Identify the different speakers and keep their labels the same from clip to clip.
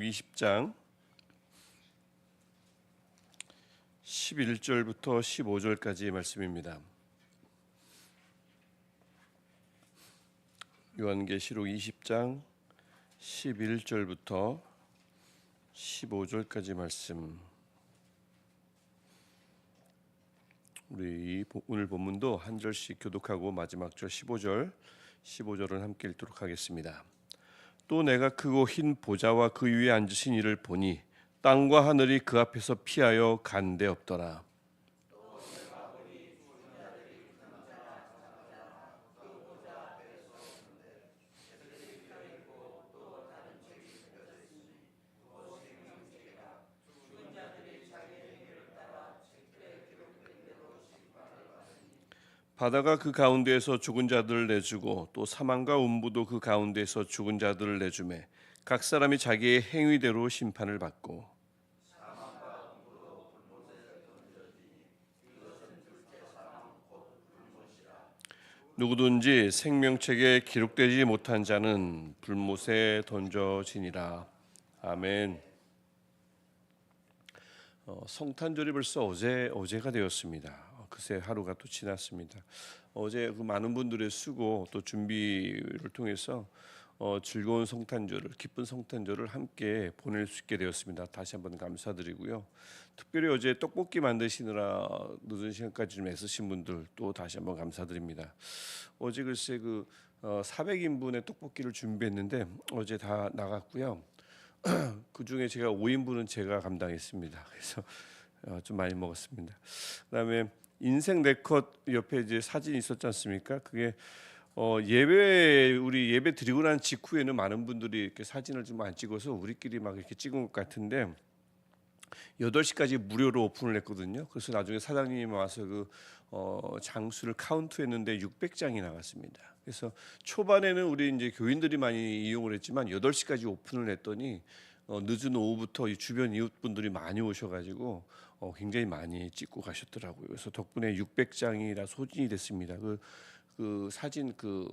Speaker 1: 20장 11절부터 15절까지의 말씀입니다. 요한계시록 20장 11절부터 15절까지 말씀. 우리 오늘 본문도 한 절씩 교독하고 마지막 절 15절은 함께 읽도록 하겠습니다. 또 내가 크고 흰 보좌와 그 위에 앉으신 이를 보니 땅과 하늘이 그 앞에서 피하여 간 데 없더라. 바다가 그 가운데에서 죽은 자들을 내주고 또 사망과 음부도 그 가운데에서 죽은 자들을 내주매 각 사람이 자기의 행위대로 심판을 받고 누구든지 생명책에 기록되지 못한 자는 불못에 던져지니라. 아멘. 성탄절이 벌써 어제가 되었습니다. 그새 하루가 또 지났습니다. 어제 그 많은 분들의 수고 또 준비를 통해서 즐거운 성탄절을, 기쁜 성탄절을 함께 보낼 수 있게 되었습니다. 다시 한번 감사드리고요. 특별히 어제 떡볶이 만드시느라 늦은 시간까지 좀 애쓰신 분들 또 다시 한번 감사드립니다. 어제 글쎄 그 400인분의 떡볶이를 준비했는데 어제 다 나갔고요. 그 중에 제가 5인분은 제가 감당했습니다. 그래서 좀 많이 먹었습니다. 그다음에 인생 네컷 옆에 이제 사진이 있었지 않습니까? 그게 우리 예배 드리고 난 직후에는 많은 분들이 이렇게 사진을 좀 안 찍어서 우리끼리 막 이렇게 찍은 것 같은데 8시까지 무료로 오픈을 했거든요. 그래서 나중에 사장님이 와서 그 장수를 카운트했는데 600장이 나갔습니다. 그래서 초반에는 우리 이제 교인들이 많이 이용을 했지만 8시까지 오픈을 했더니 늦은 오후부터 이 주변 이웃분들이 많이 오셔가지고 굉장히 많이 찍고 가셨더라고요. 그래서 덕분에 600장이라 소진이 됐습니다. 그 사진 그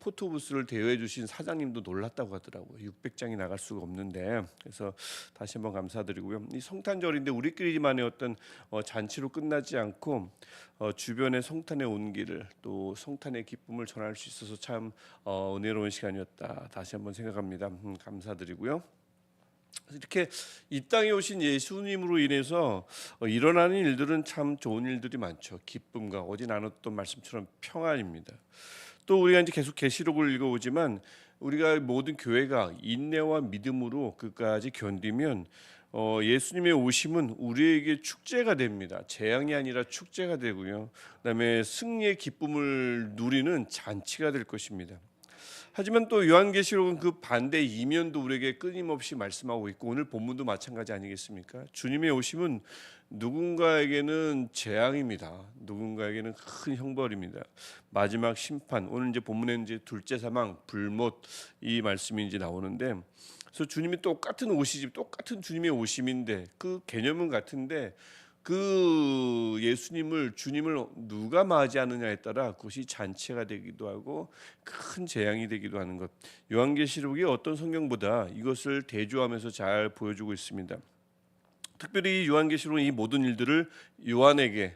Speaker 1: 포토부스를 대여해 주신 사장님도 놀랐다고 하더라고요. 600장이 나갈 수가 없는데. 그래서 다시 한번 감사드리고요. 이 성탄절인데 우리끼리만의 어떤 잔치로 끝나지 않고 주변의 성탄의 온기를 또 성탄의 기쁨을 전할 수 있어서 참 은혜로운 시간이었다. 다시 한번 생각합니다. 감사드리고요. 이렇게 이 땅에 오신 예수님으로 인해서 일어나는 일들은 참 좋은 일들이 많죠. 기쁨과 어제 나눴던 말씀처럼 평안입니다. 또 우리가 이제 계속 계시록을 읽어오지만 우리가 모든 교회가 인내와 믿음으로 그까지 견디면 예수님의 오심은 우리에게 축제가 됩니다. 재앙이 아니라 축제가 되고요. 그다음에 승리의 기쁨을 누리는 잔치가 될 것입니다. 하지만 또 요한계시록은 그 반대 이면도 우리에게 끊임없이 말씀하고 있고 오늘 본문도 마찬가지 아니겠습니까? 주님의 오심은 누군가에게는 재앙입니다. 누군가에게는 큰 형벌입니다. 마지막 심판. 오늘 이제 본문에 이제 둘째 사망, 불못 이 말씀이 이제 나오는데, 그래서 주님이 똑같은 오시지, 똑같은 주님의 오심인데 그 개념은 같은데. 그 주님을 누가 맞이하느냐에 따라 그것이 잔치가 되기도 하고 큰 재앙이 되기도 하는 것. 요한계시록이 어떤 성경보다 이것을 대조하면서 잘 보여주고 있습니다. 특별히 요한계시록은 이 모든 일들을 요한에게,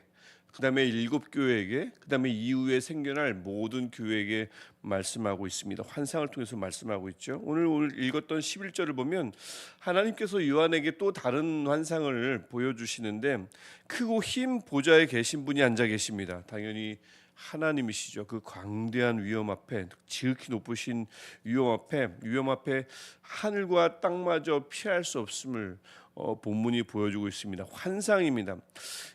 Speaker 1: 그다음에 7교회에게, 그다음에 이후에 생겨날 모든 교회에게 말씀하고 있습니다. 환상을 통해서 말씀하고 있죠. 오늘 읽었던 11절을 보면 하나님께서 요한에게 또 다른 환상을 보여주시는데 크고 흰 보좌에 계신 분이 앉아 계십니다. 당연히 하나님이시죠. 그 광대한 위엄 앞에, 지극히 높으신 위엄 앞에 하늘과 땅마저 피할 수 없음을 본문이 보여주고 있습니다. 환상입니다.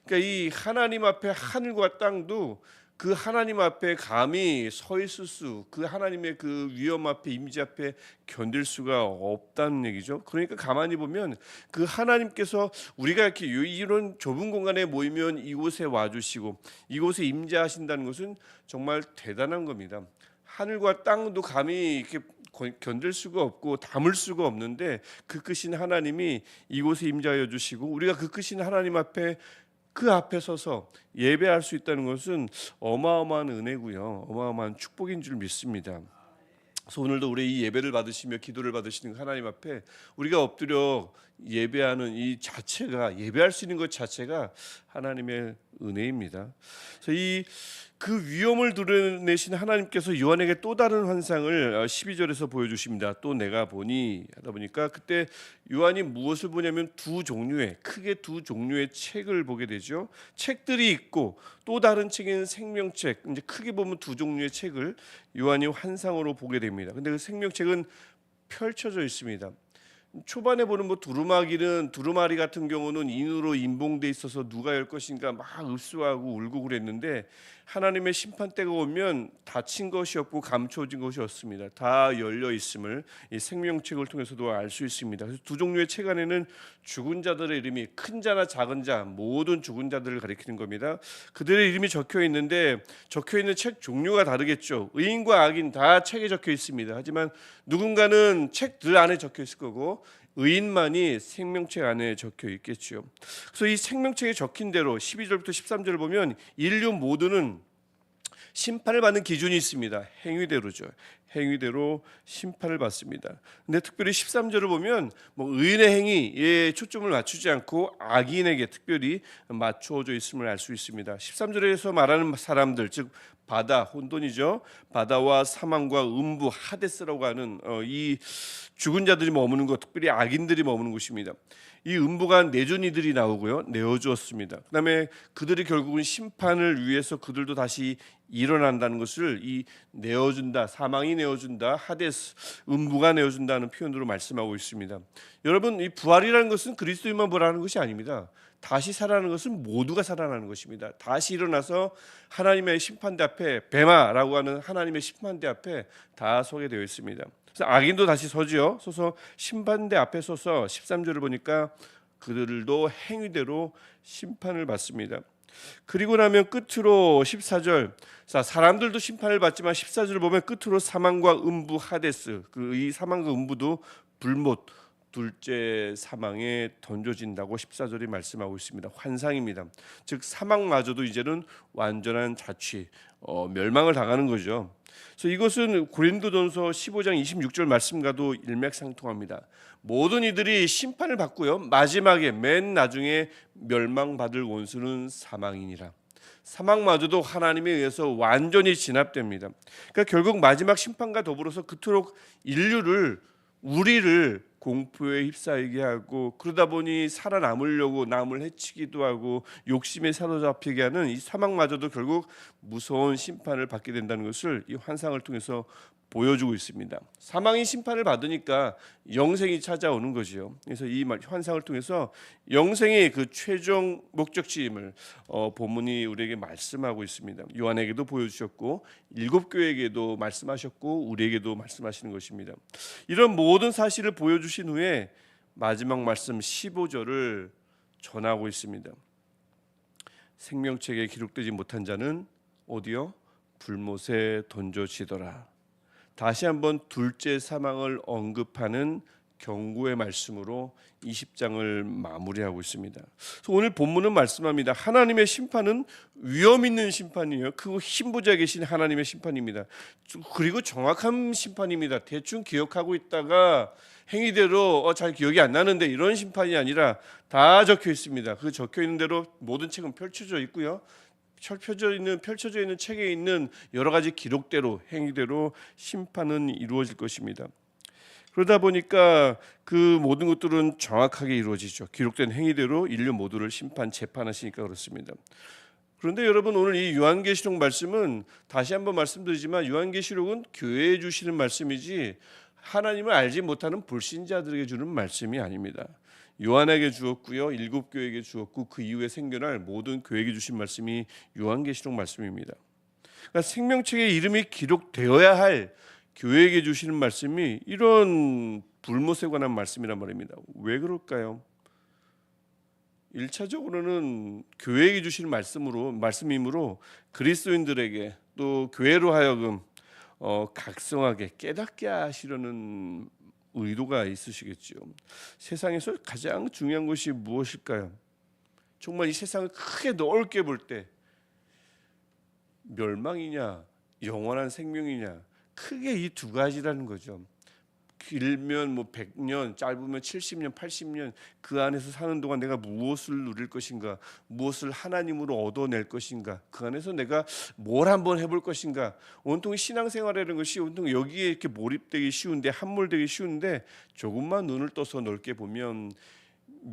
Speaker 1: 그러니까 이 하나님 앞에 하늘과 땅도 그 하나님 앞에 감히 서 있을 그 하나님의 그 위엄 앞에 임재 앞에 견딜 수가 없다는 얘기죠. 그러니까 가만히 보면 그 하나님께서 우리가 이렇게 이런 좁은 공간에 모이면 이곳에 와주시고 이곳에 임재하신다는 것은 정말 대단한 겁니다. 하늘과 땅도 감히 이렇게 견딜 수가 없고 담을 수가 없는데 그 크신 하나님이 이곳에 임재하여 주시고 우리가 그 크신 하나님 앞에 그 앞에 서서 예배할 수 있다는 것은 어마어마한 은혜고요. 어마어마한 축복인 줄 믿습니다. 그래서 오늘도 우리 이 예배를 받으시며 기도를 받으시는 하나님 앞에 우리가 엎드려 예배하는 이 자체가, 예배할 수 있는 것 자체가 하나님의 은혜입니다. 그래서 이 그 위엄을 드러내신 하나님께서 요한에게 또 다른 환상을 12절에서 보여주십니다. 또 내가 보니 하다 보니까 그때 요한이 무엇을 보냐면 크게 두 종류의 책을 보게 되죠. 책들이 있고 또 다른 책인 생명책, 이제 크게 보면 두 종류의 책을 요한이 환상으로 보게 됩니다. 근데 그 생명책은 펼쳐져 있습니다. 초반에 보는 뭐 두루마리 같은 경우는 인으로 인봉돼 있어서 누가 열 것인가 막 읍수하고 울고 그랬는데, 하나님의 심판대가 오면 닫힌 것이 없고 감춰진 것이 없습니다. 다 열려 있음을 이 생명책을 통해서도 알 수 있습니다. 그래서 두 종류의 책 안에는 죽은 자들의 이름이, 큰 자나 작은 자 모든 죽은 자들을 가리키는 겁니다. 그들의 이름이 적혀 있는데 적혀 있는 책 종류가 다르겠죠. 의인과 악인 다 책에 적혀 있습니다. 하지만 누군가는 책들 안에 적혀 있을 거고 의인만이 생명책 안에 적혀 있겠죠. 그래서 이 생명책에 적힌 대로 12절부터 13절을 보면 인류 모두는 심판을 받는 기준이 있습니다. 행위대로죠. 행위대로 심판을 받습니다. 근데 특별히 13절을 보면 뭐 의인의 행위에 초점을 맞추지 않고 악인에게 특별히 맞춰져 있음을 알 수 있습니다. 13절에서 말하는 사람들, 즉 바다, 혼돈이죠. 바다와 사망과 음부, 하데스라고 하는 이 죽은 자들이 머무는 곳, 특별히 악인들이 머무는 곳입니다. 이 음부가 내준 이들이 나오고요, 내어주었습니다. 그다음에 그들이 결국은 심판을 위해서 그들도 다시 일어난다는 것을 이 내어준다, 사망이 내어준다, 하데스, 음부가 내어준다는 표현으로 말씀하고 있습니다. 여러분, 이 부활이라는 것은 그리스도인만 부활하는 것이 아닙니다. 다시 살아나는 것은 모두가 살아나는 것입니다. 다시 일어나서 하나님의 심판대 앞에, 베마라고 하는 하나님의 심판대 앞에 다 서게 되어 있습니다. 그래서 악인도 다시 서지요. 서서 심판대 앞에 서서 13절을 보니까 그들도 행위대로 심판을 받습니다. 그리고 나면 끝으로 14절, 사람들도 심판을 받지만 14절을 보면 끝으로 사망과 음부, 하데스, 이 사망과 음부도 불못, 둘째 사망에 던져진다고 14절이 말씀하고 있습니다. 환상입니다. 즉 사망마저도 이제는 완전한 자취, 멸망을 당하는 거죠. 그래서 이것은 고린도전서 15장 26절 말씀과도 일맥상통합니다. 모든 이들이 심판을 받고요, 마지막에 맨 나중에 멸망받을 원수는 사망이니라. 사망마저도 하나님에 의해서 완전히 진압됩니다. 그러니까 결국 마지막 심판과 더불어서 그토록 우리를 공포에 휩싸이게 하고, 그러다 보니 살아남으려고 남을 해치기도 하고 욕심에 사로잡히게 하는 이 사망마저도 결국 무서운 심판을 받게 된다는 것을 이 환상을 통해서 보여주고 있습니다. 사망이 심판을 받으니까 영생이 찾아오는 거죠. 그래서 이 환상을 통해서 영생의 그 최종 목적지임을 본문이 우리에게 말씀하고 있습니다. 요한에게도 보여주셨고 일곱 교회에게도 말씀하셨고 우리에게도 말씀하시는 것입니다. 이런 모든 사실을 보여주신 후에 마지막 말씀 15절을 전하고 있습니다. 생명책에 기록되지 못한 자는 어디요? 불못에 던져지더라. 다시 한번 둘째 사망을 언급하는 경고의 말씀으로 20장을 마무리하고 있습니다. 그래서 오늘 본문은 말씀합니다. 하나님의 심판은 위험 있는 심판이에요. 그 힘부자 계신 하나님의 심판입니다. 그리고 정확한 심판입니다. 대충 기억하고 있다가 행위대로 잘 기억이 안 나는데 이런 심판이 아니라 다 적혀 있습니다. 그 적혀 있는 대로 모든 책은 펼쳐져 있고요, 펼쳐져 있는 책에 있는 여러 가지 기록대로, 행위대로 심판은 이루어질 것입니다. 그러다 보니까 그 모든 것들은 정확하게 이루어지죠. 기록된 행위대로 인류 모두를 재판하시니까 그렇습니다. 그런데 여러분, 오늘 이 요한계시록 말씀은 다시 한번 말씀드리지만 요한계시록은 교회에 주시는 말씀이지 하나님을 알지 못하는 불신자들에게 주는 말씀이 아닙니다. 요한에게 주었고요, 일곱 교회에게 주었고 그 이후에 생겨날 모든 교회에게 주신 말씀이 요한계시록 말씀입니다. 그러니까 생명책에 이름이 기록되어야 할 교회에게 주시는 말씀이 이런 불못에 관한 말씀이란 말입니다. 왜 그럴까요? 1차적으로는 교회에게 주시는 말씀이므로 그리스도인들에게 또 교회로 하여금 각성하게 깨닫게 하시려는 의도가 있으시겠죠. 세상에서 가장 중요한 것이 무엇일까요? 정말 이 세상을 크게 넓게 볼 때 멸망이냐 영원한 생명이냐, 크게 이 두 가지라는 거죠. 길면 뭐 100년, 짧으면 70년, 80년 그 안에서 사는 동안 내가 무엇을 누릴 것인가, 무엇을 하나님으로 얻어낼 것인가, 그 안에서 내가 뭘 한번 해볼 것인가. 온통 신앙생활이라는 것이 온통 여기에 이렇게 몰입되기 쉬운데, 함몰되기 쉬운데, 조금만 눈을 떠서 넓게 보면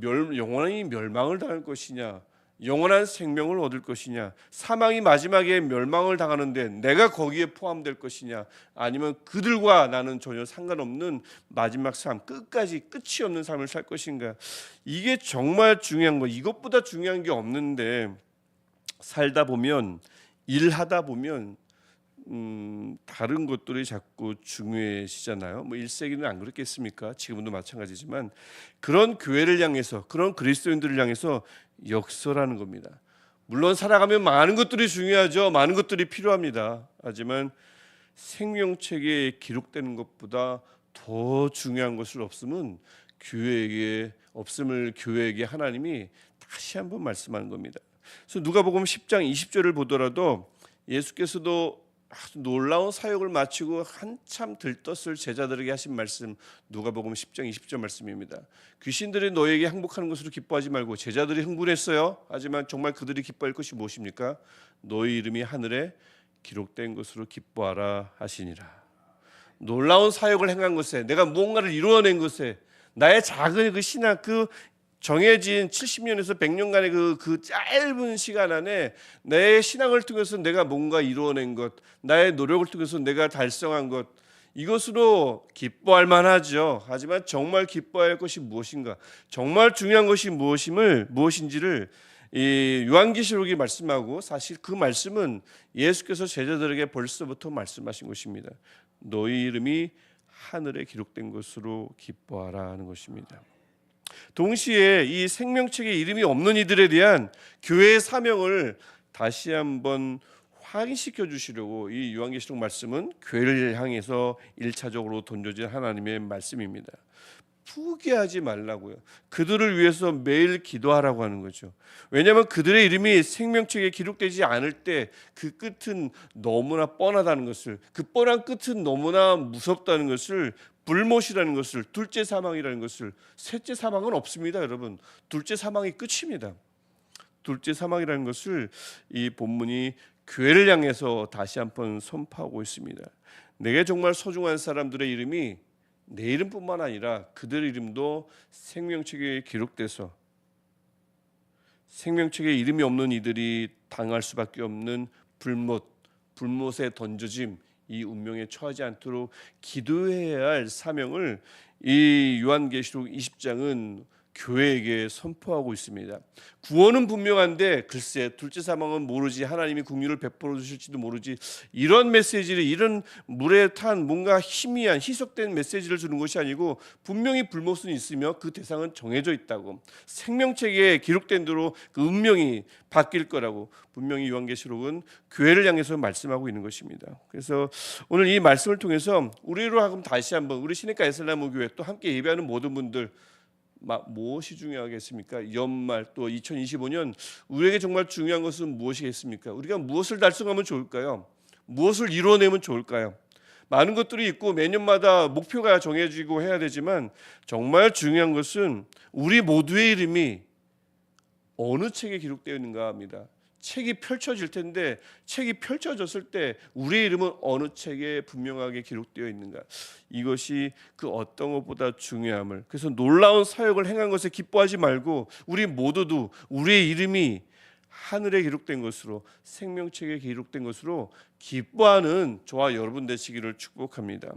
Speaker 1: 영원히 멸망을 당할 것이냐, 영원한 생명을 얻을 것이냐, 사망이 마지막에 멸망을 당하는데 내가 거기에 포함될 것이냐, 아니면 그들과 나는 전혀 상관없는 마지막 삶, 끝까지 끝이 없는 삶을 살 것인가. 이게 정말 중요한 거. 이것보다 중요한 게 없는데, 살다 보면, 일하다 보면 다른 것들이 자꾸 중요해지잖아요. 뭐 1세기는 안 그렇겠습니까? 지금도 마찬가지지만, 그런 교회를 향해서, 그런 그리스도인들을 향해서 역설하는 겁니다. 물론 살아가면 많은 것들이 중요하죠. 많은 것들이 필요합니다. 하지만 생명책에 기록되는 것보다 더 중요한 것을 없음을 교회에게 하나님이 다시 한번 말씀하는 겁니다. 그래서 누가복음 10장 20절을 보더라도 예수께서도 아주 놀라운 사역을 마치고 한참 들떴을 제자들에게 하신 말씀, 누가복음 10장 20절 말씀입니다. 귀신들이 너에게 항복하는 것으로 기뻐하지 말고. 제자들이 흥분했어요. 하지만 정말 그들이 기뻐할 것이 무엇입니까? 너희 이름이 하늘에 기록된 것으로 기뻐하라 하시니라. 놀라운 사역을 행한 것에, 내가 무언가를 이루어낸 것에, 나의 작은 그 신학, 그 정해진 70년에서 100년간의 그 짧은 시간 안에 내 신앙을 통해서 내가 뭔가 이루어낸 것, 나의 노력을 통해서 내가 달성한 것, 이것으로 기뻐할 만하죠. 하지만 정말 기뻐할 것이 무엇인가, 정말 중요한 것이 무엇인지를 이 요한계시록이 말씀하고, 사실 그 말씀은 예수께서 제자들에게 벌써부터 말씀하신 것입니다. 너희 이름이 하늘에 기록된 것으로 기뻐하라 하는 것입니다. 동시에 이 생명책에 이름이 없는 이들에 대한 교회의 사명을 다시 한번 확인시켜 주시려고 이 요한계시록 말씀은 교회를 향해서 1차적으로 던져진 하나님의 말씀입니다. 포기하지 말라고요. 그들을 위해서 매일 기도하라고 하는 거죠. 왜냐하면 그들의 이름이 생명책에 기록되지 않을 때 그 끝은 너무나 뻔하다는 것을, 그 뻔한 끝은 너무나 무섭다는 것을, 불못이라는 것을, 둘째 사망이라는 것을, 셋째 사망은 없습니다, 여러분. 둘째 사망이 끝입니다. 둘째 사망이라는 것을 이 본문이 교회를 향해서 다시 한번 선포하고 있습니다. 내게 정말 소중한 사람들의 이름이 내 이름뿐만 아니라 그들의 이름도 생명책에 기록돼서 생명책에 이름이 없는 이들이 당할 수밖에 없는 불못에 던져짐, 이 운명에 처하지 않도록 기도해야 할 사명을 이 요한계시록 20장은 교회에게 선포하고 있습니다. 구원은 분명한데 글쎄 둘째 사망은 모르지, 하나님이 긍휼을 베풀어 주실지도 모르지, 이런 메시지를, 이런 물에 탄 뭔가 희미한 희석된 메시지를 주는 것이 아니고, 분명히 불못은 있으며 그 대상은 정해져 있다고, 생명책에 기록된 대로 그 운명이 바뀔 거라고 분명히 요한계시록은 교회를 향해서 말씀하고 있는 것입니다. 그래서 오늘 이 말씀을 통해서 우리로 하여금 다시 한번, 우리 시내가 에슬라무 교회 또 함께 예배하는 모든 분들, 무엇이 중요하겠습니까? 연말 또 2025년 우리에게 정말 중요한 것은 무엇이겠습니까? 우리가 무엇을 달성하면 좋을까요? 무엇을 이루어내면 좋을까요? 많은 것들이 있고 매년마다 목표가 정해지고 해야 되지만, 정말 중요한 것은 우리 모두의 이름이 어느 책에 기록되어 있는가 합니다. 책이 펼쳐질 텐데, 책이 펼쳐졌을 때 우리의 이름은 어느 책에 분명하게 기록되어 있는가, 이것이 그 어떤 것보다 중요함을, 그래서 놀라운 사역을 행한 것에 기뻐하지 말고 우리 모두도 우리의 이름이 하늘에 기록된 것으로, 생명책에 기록된 것으로 기뻐하는 저와 여러분 되시기를 축복합니다.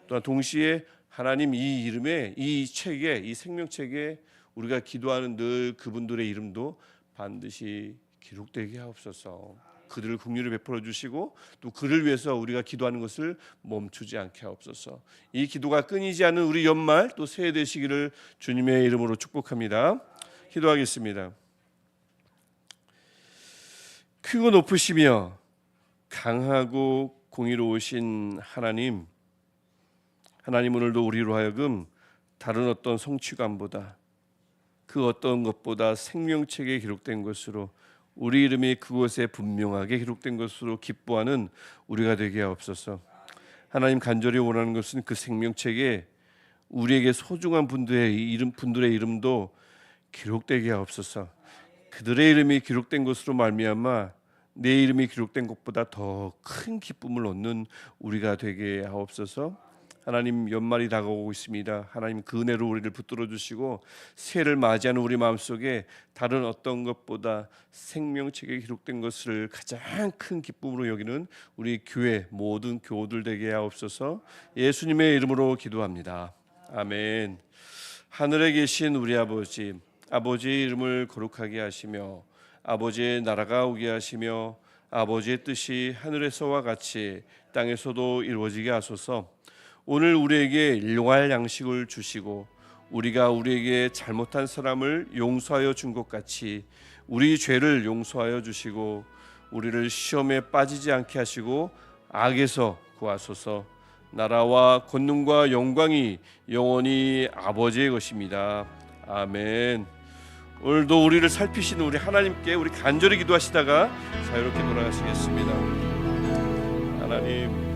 Speaker 1: 또한 동시에 하나님 이 이름에, 이 책에, 이 생명책에 우리가 기도하는 늘 그분들의 이름도 반드시 기록되게 하옵소서. 그들을 긍휼히 베풀어 주시고 또 그를 위해서 우리가 기도하는 것을 멈추지 않게 하옵소서. 이 기도가 끊이지 않는 우리 연말 또 새해 되시기를 주님의 이름으로 축복합니다. 기도하겠습니다. 크고 높으시며 강하고 공의로우신 하나님, 오늘도 우리로 하여금 다른 어떤 성취감보다, 그 어떤 것보다 생명책에 기록된 것으로, 우리 이름이 그곳에 분명하게 기록된 것으로 기뻐하는 우리가 되게 하옵소서. 하나님 간절히 원하는 것은 그 생명책에 우리에게 소중한 분들의 이름도 기록되게 하옵소서. 그들의 이름이 기록된 것으로 말미암아 내 이름이 기록된 것보다 더 큰 기쁨을 얻는 우리가 되게 하옵소서. 하나님, 연말이 다가오고 있습니다. 하나님, 그 은혜로 우리를 붙들어 주시고 새해를 맞이하는 우리 마음속에 다른 어떤 것보다 생명책에 기록된 것을 가장 큰 기쁨으로 여기는 우리 교회 모든 교우들 되게 하옵소서. 예수님의 이름으로 기도합니다. 아멘. 하늘에 계신 우리 아버지, 아버지의 이름을 거룩하게 하시며 아버지의 나라가 오게 하시며 아버지의 뜻이 하늘에서와 같이 땅에서도 이루어지게 하소서. 오늘 우리에게 일용할 양식을 주시고 우리가 우리에게 잘못한 사람을 용서하여 준 것 같이 우리 죄를 용서하여 주시고 우리를 시험에 빠지지 않게 하시고 악에서 구하소서. 나라와 권능과 영광이 영원히 아버지의 것입니다. 아멘. 오늘도 우리를 살피시는 우리 하나님께 우리 간절히 기도하시다가 자유롭게 돌아가시겠습니다. 하나님,